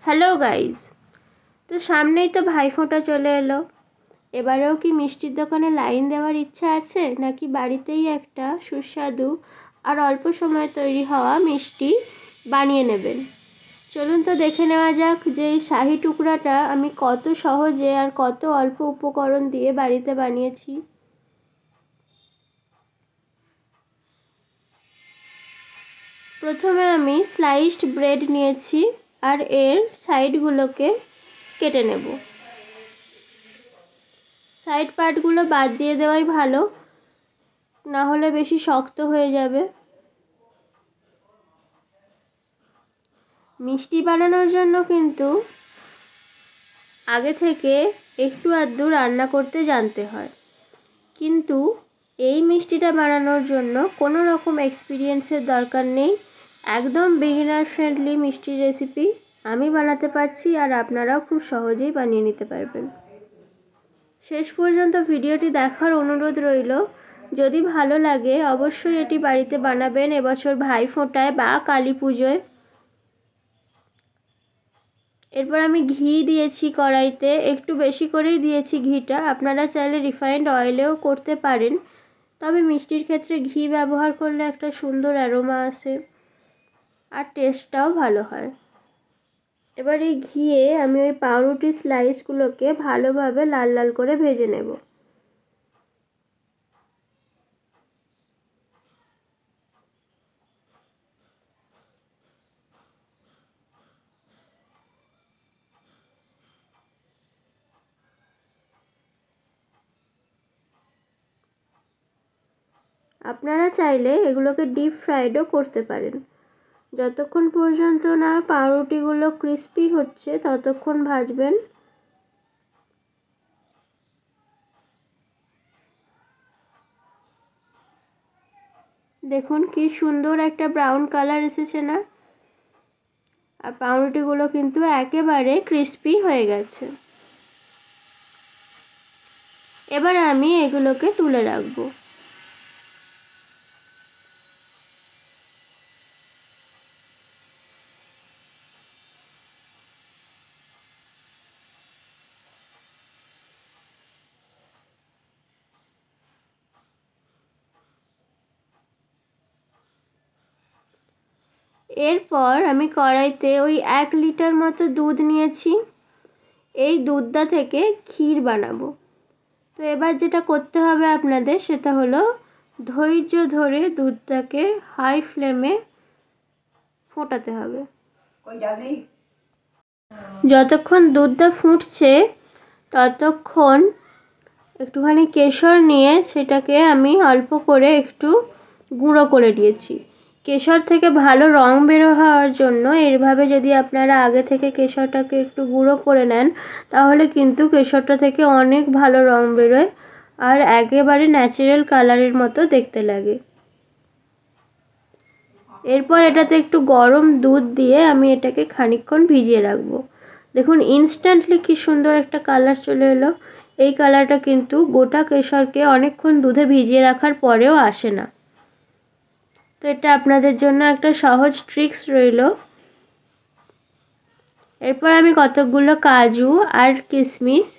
Hello guys, তো সামনেই তো ভাইফোঁটা চলে এলো। এবারেও কি মিষ্টির দোকানে লাইন দেওয়ার ইচ্ছা আছে, নাকি বাড়িতেই একটা সুস্বাদু আর অল্প সময়ে তৈরি হওয়া মিষ্টি বানিয়ে নেবেন? চলুন তো দেখে নেওয়া যাক যে এই শাহি টুকরাটা আমি কত সহজে আর কত অল্প উপকরণ দিয়ে বাড়িতে বানিয়েছি। প্রথমে আমি স্লাইসড ব্রেড নিয়েছি আর এর সাইডগুলোকে কেটে নেব। সাইড পার্টগুলো বাদ দিয়ে দেওয়াই ভালো, না হলে বেশি শক্ত হয়ে যাবে। মিষ্টি বানানোর জন্য কিন্তু আগে থেকে একটু আধটু রান্না করতে জানতে হয়, কিন্তু এই মিষ্টিটা বানানোর জন্য কোনো রকম এক্সপিরিয়েন্সের দরকার নেই। একদম বিগিনার ফ্রেন্ডলি মিষ্টির রেসিপি আমি বানাতে পারছি, আর আপনারাও খুব সহজেই বানিয়ে নিতে পারবেন। শেষ পর্যন্ত ভিডিওটি দেখার অনুরোধ রইল। যদি ভালো লাগে অবশ্যই এটি বাড়িতে বানাবেন এবছর ভাইফোঁটায় বা কালী পুজোয়। এরপর আমি ঘি দিয়েছি কড়াইতে, একটু বেশি করেই দিয়েছি ঘিটা। আপনারা চাইলে রিফাইন্ড অয়েলেও করতে পারেন, তবে মিষ্টির ক্ষেত্রে ঘি ব্যবহার করলে একটা সুন্দর অ্যারোমা আসে আর টেস্টটাও ভালো হয়। এবার এই ঘিয়ে আমি ওই পাউরুটির স্লাইসগুলোকে ভালোভাবে লাল লাল করে ভেজে নেব। আপনারা চাইলে এগুলোকে ডিপ ফ্রাইডও করতে পারেন। যতক্ষণ পর্যন্ত না পাউরুটিগুলো ক্রিস্পি হচ্ছে ততক্ষণ ভাজবেন। দেখুন কি সুন্দর একটা ব্রাউন কালার এসেছে না? আর পাউরুটিগুলো কিন্তু একেবারে ক্রিস্পি হয়ে গেছে। এবার আমি এগুলোকে তুলে রাখবো। এরপর আমি কড়াইতে ওই 1 লিটার মতো দুধ নিয়েছি। এই দুধটা থেকে ক্ষীর বানাবো। তো এবার যেটা করতে হবে আপনাদের সেটা হলো ধৈর্য ধরে দুধটাকে হাই ফ্লেমে ফোটাতে হবে। যতক্ষণ দুধটা ফুটছে ততক্ষণ একটুখানি কেশর নিয়ে সেটাকে আমি অল্প করে একটু গুঁড়ো করে দিয়েছি। কেশর থেকে ভালো রং বেরো হওয়ার জন্য এইভাবে যদি আপনারা আগে থেকে কেশরটাকে একটু গুঁড়ো করে নেন তাহলে কিন্তু কেশরটা থেকে অনেক ভালো রং বেরোয় আর একেবারে ন্যাচারাল কালারের মতো দেখতে লাগে। এরপর এটাতে একটু গরম দুধ দিয়ে আমি এটাকে খানিকক্ষণ ভিজিয়ে রাখবো। দেখুন ইনস্ট্যান্টলি কি সুন্দর একটা কালার চলে এলো। এই কালারটা কিন্তু গোটা কেশরকে অনেকক্ষণ দুধে ভিজিয়ে রাখার পরেও আসে না। তো এটা আপনাদের জন্য একটা সহজ ট্রিক্স রইল। এরপর আমি কতকগুলো কাজু আর কিশমিশ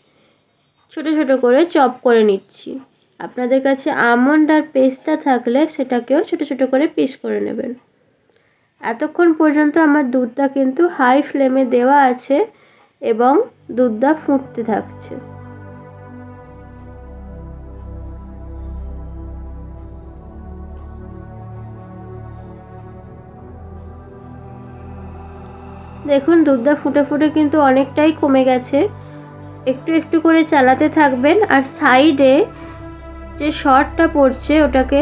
ছোট ছোট করে চপ করে নিচ্ছি। আপনাদের কাছে আমন্ড আর পেস্তা থাকলে সেটাকেও ছোট ছোট করে পিস করে নেবেন। এতক্ষণ পর্যন্ত আমার দুধটা কিন্তু হাই ফ্লেমে দেওয়া আছে এবং দুধটা ফুটতে থাকছে। দেখুন দুধটা ফুটে ফুটে কিন্তু অনেকটাই কমে গেছে। একটু একটু করে চালাতে থাকবেন আর সাইডে যে শর্টটা পড়ছে ওটাকে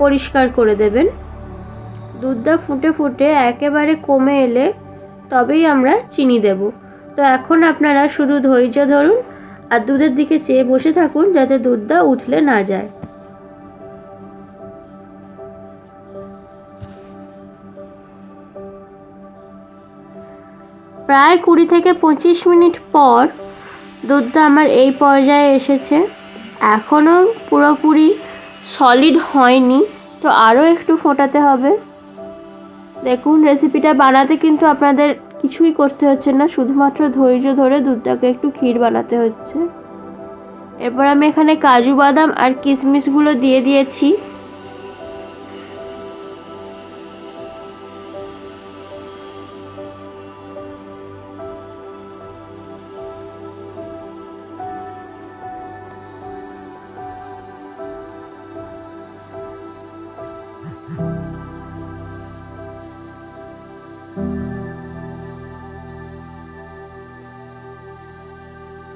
পরিষ্কার করে দেবেন। দুধটা ফুটে ফুটে একেবারে কমে এলে তবেই আমরা চিনি দেব। তো এখন আপনারা শুধু ধৈর্য ধরুন আর দুধের দিকে চেয়ে বসে থাকুন যাতে দুধটা উঠলে না যায়। প্রায় 20 থেকে 25 মিনিট পর দুধটা আমার এই পর্যায়ে এসেছে। এখনও পুরোপুরি সলিড হয়নি, তো আরও একটু ফোটাতে হবে। দেখুন রেসিপিটা বানাতে কিন্তু আপনাদের কিছুই করতে হচ্ছে না, শুধুমাত্র ধৈর্য ধরে দুধটাকে একটু ক্ষীর বানাতে হচ্ছে। এরপর আমি এখানে কাজু বাদাম আর কিশমিশগুলো দিয়ে দিয়েছি।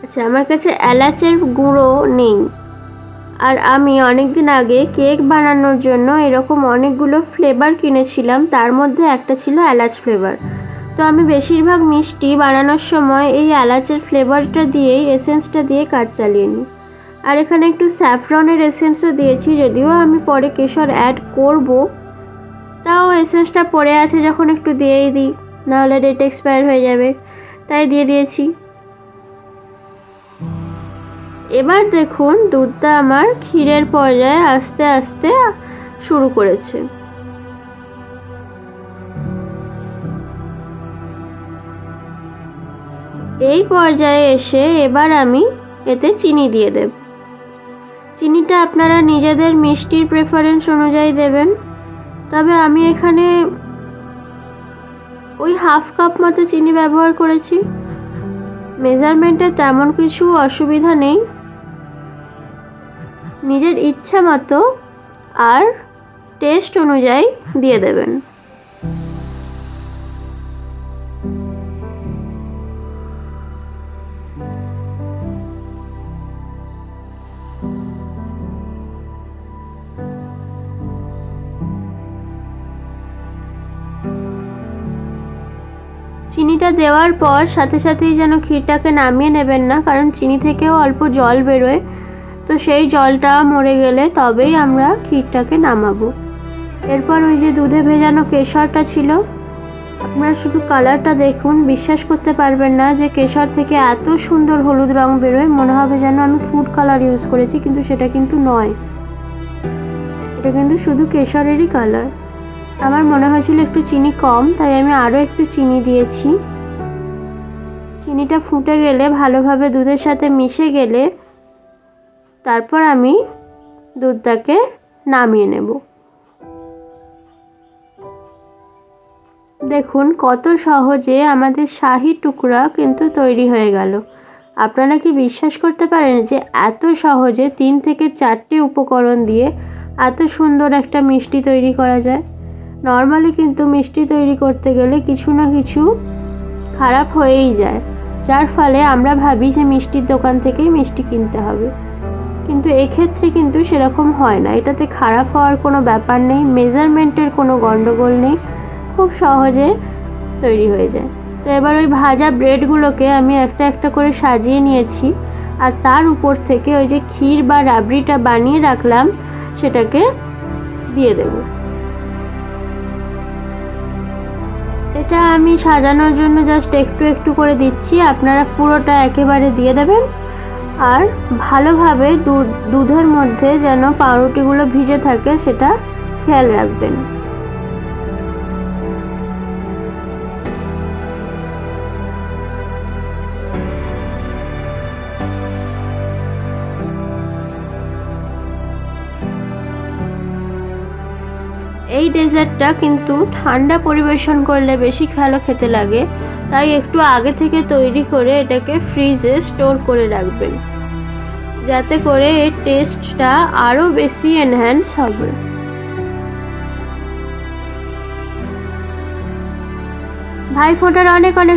আচ্ছা, আমার কাছে এলাচের গুঁড়ো নেই, আর আমি অনেকদিন আগে কেক বানানোর জন্য এরকম অনেকগুলো ফ্লেভার কিনেছিলাম, তার মধ্যে একটা ছিল এলাচ ফ্লেভার। তো আমি বেশিরভাগ মিষ্টি বানানোর সময় এই এলাচের ফ্লেভারটা দিয়েই, এসেন্সটা দিয়ে কাজ চালিয়ে নিই। আর এখানে একটু স্যাফরনের এসেন্সও দিয়েছি, যদিও আমি পরে কেশর অ্যাড করব, তাও এসেন্সটা পড়ে আছে যখন একটু দিয়েই দিই, নাহলে ডেট এক্সপায়ার হয়ে যাবে, তাই দিয়ে দিয়েছি। এবার দেখুন দুধটা আমার ক্ষীরের পর্যায়ে আস্তে আস্তে শুরু করেছে। এই পর্যায়ে এসে এবার আমি এতে চিনি দিয়ে দেব। চিনিটা আপনারা নিজেদের মিষ্টির প্রেফারেন্স অনুযায়ী দেবেন, তবে আমি এখানে ওই হাফ কাপ মতো চিনি ব্যবহার করেছি। মেজারমেন্টে তেমন কিছু অসুবিধা নেই, নিজের ইচ্ছা মতো আর টেস্ট অনুযায়ী দিয়ে দেবেন। চিনিটা দেওয়ার পর সাথে সাথেই যেন ক্ষীরটাকে নামিয়ে নেবেন না, কারণ চিনি থেকেও অল্প জল বেরোয়, তো সেই জলটা মরে গেলে তবেই আমরা ক্ষীরটাকে নামাবো। এরপর ওই যে দুধে ভেজানো কেশরটা ছিল, আপনারা শুধু কালারটা দেখুন, বিশ্বাস করতে পারবেন না যে কেশর থেকে এত সুন্দর হলুদ রং বেরোয়, মনে হবে যেন আমি ফুড কালার ইউজ করেছি, কিন্তু সেটা কিন্তু নয়, এটা কিন্তু শুধু কেশরেরই কালার। আমার মনে হয়েছিল একটু চিনি কম, তাই আমি আরও একটু চিনি দিয়েছি। চিনিটা ফুটে গেলে, ভালোভাবে দুধের সাথে মিশে গেলে, তারপর আমি দুধটাকে নামিয়ে নেব। দেখুন কত সহজে আমাদের শাহী টুকরা কিন্তু তৈরি হয়ে গেল। আপনারা কি বিশ্বাস করতে পারেন যে এত সহজে 3 থেকে 4টি উপকরণ দিয়ে এত সুন্দর একটা মিষ্টি তৈরি করা যায়? নর্মালি কিন্তু মিষ্টি তৈরি করতে গেলে কিছু না কিছু খারাপ হয়েই যায়, যার ফলে আমরা ভাবি যে মিষ্টির দোকান থেকেই মিষ্টি কিনতে হবে, কিন্তু এক্ষেত্রে কিন্তু সেরকম হয় না। এটাতে খারাপ হওয়ার কোনো ব্যাপার নেই, মেজারমেন্টের কোনো গন্ডগোল নেই, খুব সহজে তৈরি হয়ে যায়। তো এবার ওই ভাজা ব্রেডগুলোকে আমি একটা একটা করে সাজিয়ে নিয়েছি, আর তার উপর থেকে ওই যে ক্ষীর বা রাবড়িটা বানিয়ে রাখলাম সেটাকে দিয়ে দেব। এটা আমি সাজানোর জন্য জাস্ট একটু একটু করে দিচ্ছি, আপনারা পুরোটা একেবারে দিয়ে দেবেন। আর ভালোভাবে দুধের মধ্যে যেন পাউরুটিগুলো ভিজে থাকে সেটা খেয়াল রাখবেন। এই ডেজার্টটা কিন্তু ঠান্ডা পরিবেশন করলে বেশি ভালো খেতে লাগে, তাই একটু আগে থেকে তৈরি করে এটাকে ফ্রিজে স্টোর করে রাখবেন, যাতে করে এর টেস্টটা আরো বেশি এনহ্যান্স হবে। ভাইফোঁটার অনেক অনেক